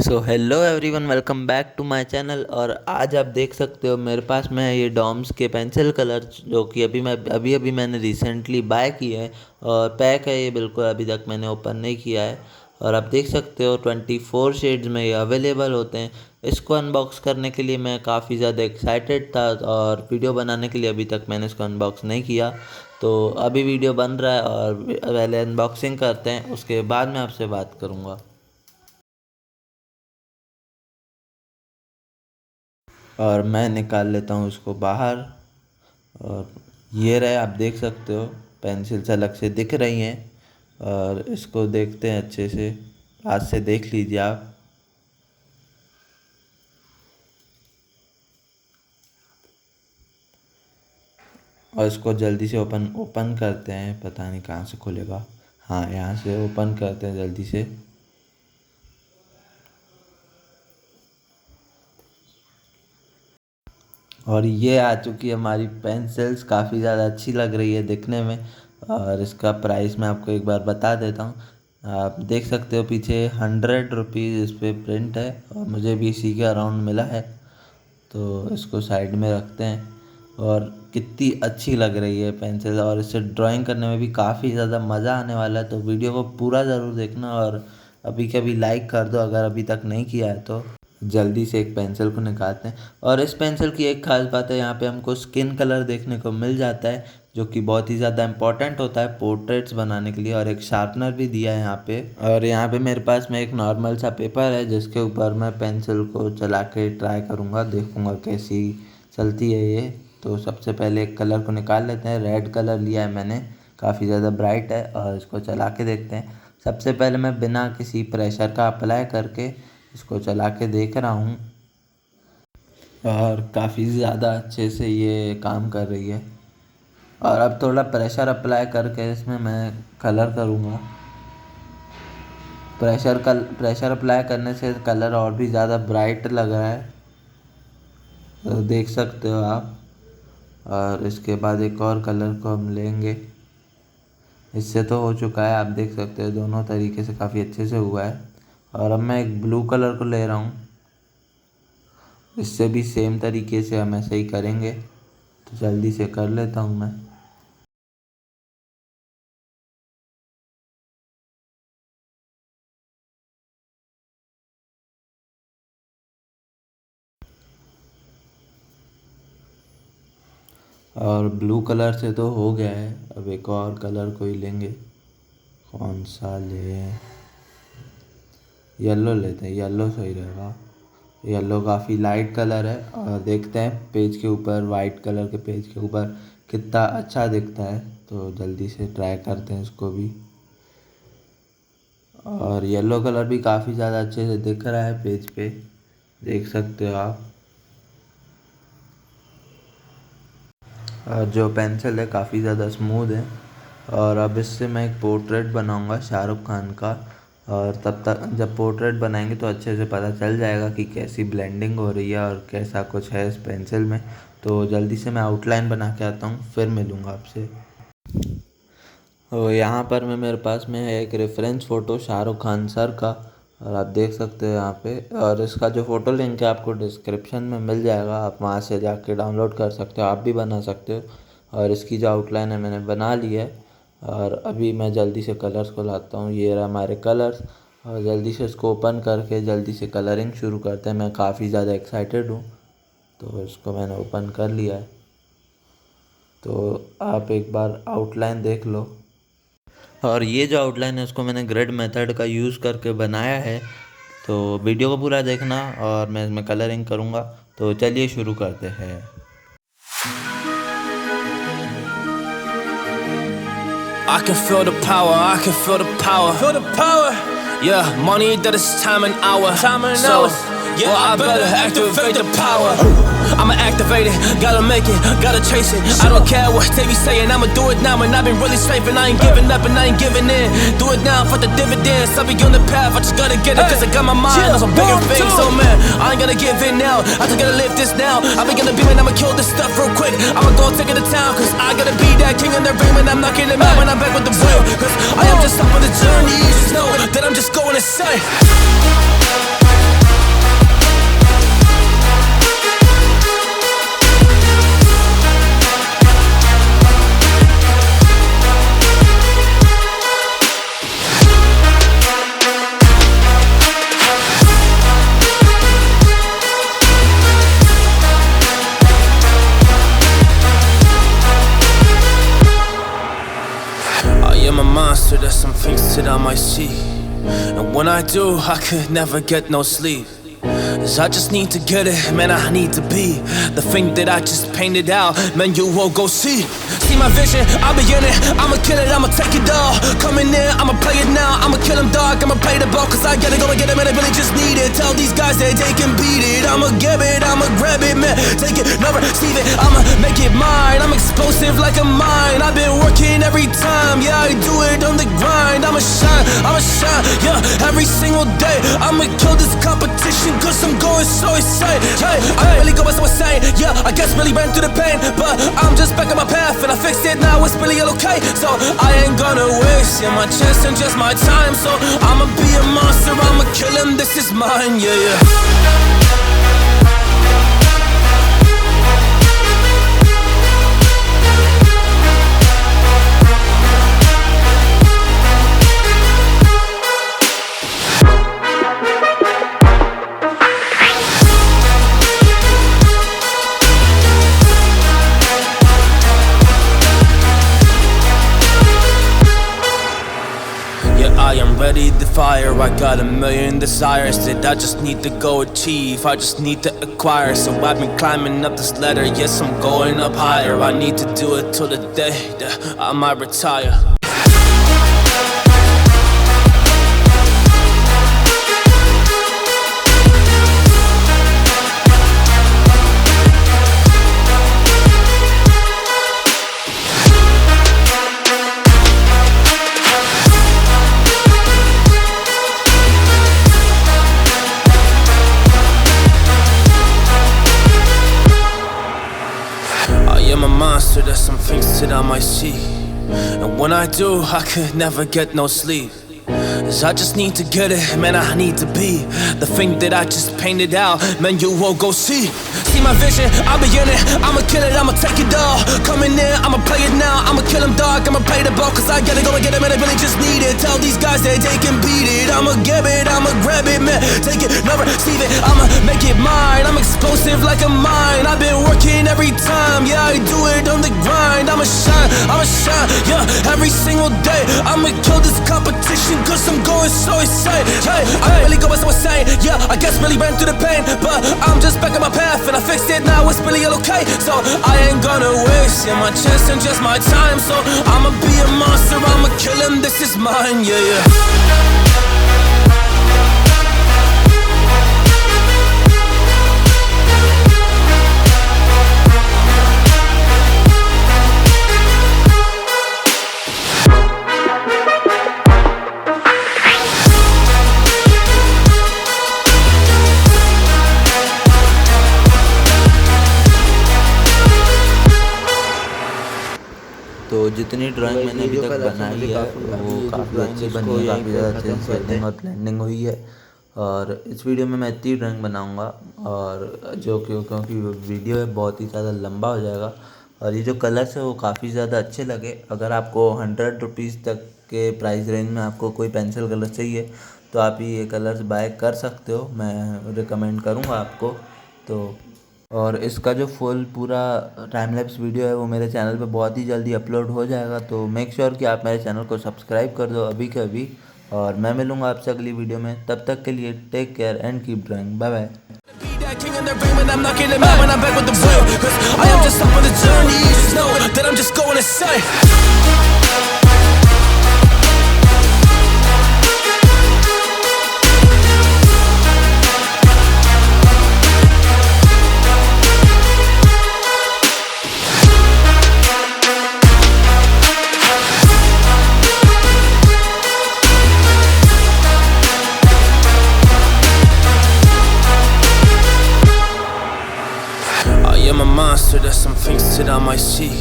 So hello everyone, welcome back to my channel. और आज आप देख सकते हो मेरे पास में है ये डॉम्स के पेंसिल कलर, जो कि अभी मैंने रिसेंटली बाय किए हैं। और पैक है ये, बिल्कुल अभी तक मैंने ओपन नहीं किया है। और आप देख सकते हो 24 शेड्स में ये अवेलेबल होते हैं। इसको अनबॉक्स करने के लिए मैं काफ़ी ज़्यादा एक्साइटेड था, और वीडियो बनाने के लिए अभी तक मैंने इसको अनबॉक्स नहीं किया। तो अभी वीडियो बन रहा है और पहले अनबॉक्सिंग करते हैं, उसके बाद मैं आपसे बात करूँगा। और मैं निकाल लेता हूँ उसको बाहर। और ये रहे, आप देख सकते हो पेंसिल्स अलग से दिख रही हैं। और इसको देखते हैं अच्छे से, हाथ से देख लीजिए आप। और इसको जल्दी से ओपन ओपन करते हैं, पता नहीं कहाँ से खुलेगा। हाँ, यहाँ से ओपन करते हैं जल्दी से। और ये आ चुकी है हमारी पेंसिल्स, काफ़ी ज़्यादा अच्छी लग रही है दिखने में। और इसका प्राइस मैं आपको एक बार बता देता हूँ। आप देख सकते हो पीछे 100 रुपीज़ इस पर प्रिंट है, और मुझे भी इसी के अराउंड मिला है। तो इसको साइड में रखते हैं। और कितनी अच्छी लग रही है पेंसिल, और इससे ड्राइंग करने में भी काफ़ी ज़्यादा मज़ा आने वाला है। तो वीडियो को पूरा ज़रूर देखना, और अभी के अभी लाइक कर दो अगर अभी तक नहीं किया है तो। जल्दी से एक पेंसिल को निकालते हैं। और इस पेंसिल की एक खास बात है, यहाँ पे हमको स्किन कलर देखने को मिल जाता है, जो कि बहुत ही ज़्यादा इंपॉर्टेंट होता है पोर्ट्रेट्स बनाने के लिए। और एक शार्पनर भी दिया है यहाँ पे। और यहाँ पे मेरे पास में एक नॉर्मल सा पेपर है, जिसके ऊपर मैं पेंसिल को चला के ट्राई करूँगा, देखूँगा कैसी चलती है ये। तो सबसे पहले एक कलर को निकाल लेते हैं। रेड कलर लिया है मैंने, काफ़ी ज़्यादा ब्राइट है। और इसको चला के देखते हैं। सबसे पहले मैं बिना किसी प्रेशर का अप्लाई करके इसको चला के देख रहा हूँ, और काफ़ी ज़्यादा अच्छे से ये काम कर रही है। और अब थोड़ा प्रेशर अप्लाई करके इसमें मैं कलर करूँगा। प्रेशर अप्लाई करने से कलर और भी ज़्यादा ब्राइट लग रहा है, तो देख सकते हो आप। और इसके बाद एक और कलर को हम लेंगे। इससे तो हो चुका है, आप देख सकते हो दोनों तरीके से काफ़ी अच्छे से हुआ है। और अब मैं एक ब्लू कलर को ले रहा हूँ, इससे भी सेम तरीके से हम ऐसे ही करेंगे। तो जल्दी से कर लेता हूँ मैं। और ब्लू कलर से तो हो गया है, अब एक और कलर कोई लेंगे। कौन सा ले? येलो लेते हैं, येलो सही रहेगा। येलो काफ़ी लाइट कलर है, और देखते हैं पेज के ऊपर, वाइट कलर के पेज के ऊपर कितना अच्छा दिखता है। तो जल्दी से ट्राई करते हैं इसको भी। और येलो कलर भी काफ़ी ज़्यादा अच्छे से दिख रहा है पेज पे, देख सकते हो आप। और जो पेंसिल है काफ़ी ज़्यादा स्मूथ है। और अब इससे मैं एक पोर्ट्रेट बनाऊंगा शाहरुख खान का। और तब तक जब पोर्ट्रेट बनाएंगे तो अच्छे से पता चल जाएगा कि कैसी ब्लेंडिंग हो रही है और कैसा कुछ है इस पेंसिल में। तो जल्दी से मैं आउटलाइन बना के आता हूँ, फिर मिलूँगा आपसे। तो यहाँ पर मेरे पास में है एक reference photo Shahrukh Khan sir का, और आप देख सकते हो यहाँ पे। और इसका जो फ़ोटो लिंक है आपको डिस्क्रिप्शन में मिल जाएगा, आप वहाँ से जाके डाउनलोड कर सकते हो, आप भी बना सकते हो। और इसकी जो आउटलाइन है मैंने बना ली है। और अभी मैं जल्दी से कलर्स को लाता हूँ, ये रहा हमारे कलर्स। और जल्दी से इसको ओपन करके जल्दी से कलरिंग शुरू करते हैं। मैं काफ़ी ज़्यादा एक्साइटेड हूँ। तो इसको मैंने ओपन कर लिया है। तो आप एक बार आउटलाइन देख लो। और ये जो आउटलाइन है उसको मैंने ग्रिड मेथड का यूज़ करके बनाया है। तो वीडियो को पूरा देखना, और मैं इसमें कलरिंग करूँगा। तो चलिए शुरू करते हैं। I can feel the power, I can feel the power. Feel the power. Yeah, money that is time and hour. Time and hours. Yeah, well, I better activate the power. I'ma activate it, gotta make it, gotta chase it. I don't care what they be saying, I'ma do it now. And I've been really slaving, I ain't giving up and I ain't giving in. Do it now for the dividends, I'll be on the path, I just gotta get it. Cause I got my mind on some bigger things, so man, I ain't gonna give in now. I just gotta live this now, I be gonna be man, I'ma kill this stuff real quick. I'ma go take it to town, cause I gotta be that king in the ring. And I'm not getting mad when I'm back with the real. Cause I am just up on the journey, you just know that I'm just going insane. I might see. And when I do, I could never get no sleep. 'Cause I just need to get it, man, I need to be the thing that I just painted out, man, you won't go see. See my vision, I'll be in it, I'ma kill it, I'ma take it all. Coming in, I'ma play it now, I'ma kill him dog, I'ma play the ball, 'cause I gotta go and get it, man, I really just need it. Tell these guys that they can beat it, I'ma give it, I'ma grab it, man, take it, never receive it, I'ma make it mine. I'm explosive like a mine, I've been working every time, yeah, I do it on the grind. I'ma shine, yeah, every single day. I'ma kill this competition, 'cause I'm going so insane. Hey, I really go by so insane. Yeah, I guess really ran through the pain, but I'm just back on my path and I fixed it now. It's really all okay. So I ain't gonna waste my chance and just my time. So I'ma be a monster. I'ma kill him. This is mine. Yeah, yeah. I am ready to fire, I got a million desires that I just need to go achieve, I just need to acquire. So I've been climbing up this ladder, yes I'm going up higher. I need to do it till the day that I might retire. I'm a monster, there's some things that I might see. And when I do, I could never get no sleep. 'Cause I just need to get it, man, I need to be the thing that I just painted out, man, you won't go see. See my vision, I'll be in it, I'ma kill it, I'ma take it all. Coming in, I'ma play it now, I'ma kill him dog, I'ma play the ball, 'cause I gotta go and get it, man, I really just need it. Tell these guys that they can beat it, I'ma give it, I'ma grab it, man, take it, never receive it, I'ma make it mine. I'm explosive like a mine, I've been working every time, yeah, I do it on the grind. I'ma shine, yeah, every single day. I'ma kill this competition, 'cause I'm going so insane. Hey, I really go by so insane. Yeah, I guess really ran through the pain, but I'm just back on my path and I fixed it now. It's really all okay. So I ain't gonna waste my chance and just my time. So I'ma be a monster. I'ma kill him. This is mine. Yeah, yeah. तो जितनी drawing मैंने अभी तक बनाई है वो काफ़ी अच्छी बनी है, काफ़ी ज़्यादा अच्छे से शेडिंग और ब्लेंडिंग हुई है। और इस वीडियो में मैं इतनी ड्राइंग बनाऊंगा, और जो क्योंकि वीडियो है बहुत ही ज़्यादा लंबा हो जाएगा। और ये जो कलर्स है वो काफ़ी ज़्यादा अच्छे लगे। अगर आपको 100 रुपीज़ तक के प्राइस रेंज में आपको कोई पेंसिल कलर चाहिए तो आप ये कलर्स बाय कर सकते हो, मैं रिकमेंड करूँगा आपको। तो और इसका जो फुल पूरा टाइम लैप्स वीडियो है वो मेरे चैनल पे बहुत ही जल्दी अपलोड हो जाएगा। तो मेक श्योर कि आप मेरे चैनल को सब्सक्राइब कर दो अभी के अभी। और मैं मिलूँगा आपसे अगली वीडियो में, तब तक के लिए take care and keep drawing. Bye bye. King in the ring when I'm knocking them out, when I'm back with the real, 'cause I am just up on the journey, you just know that I'm just going insane. I am a monster, there's some things that I might see.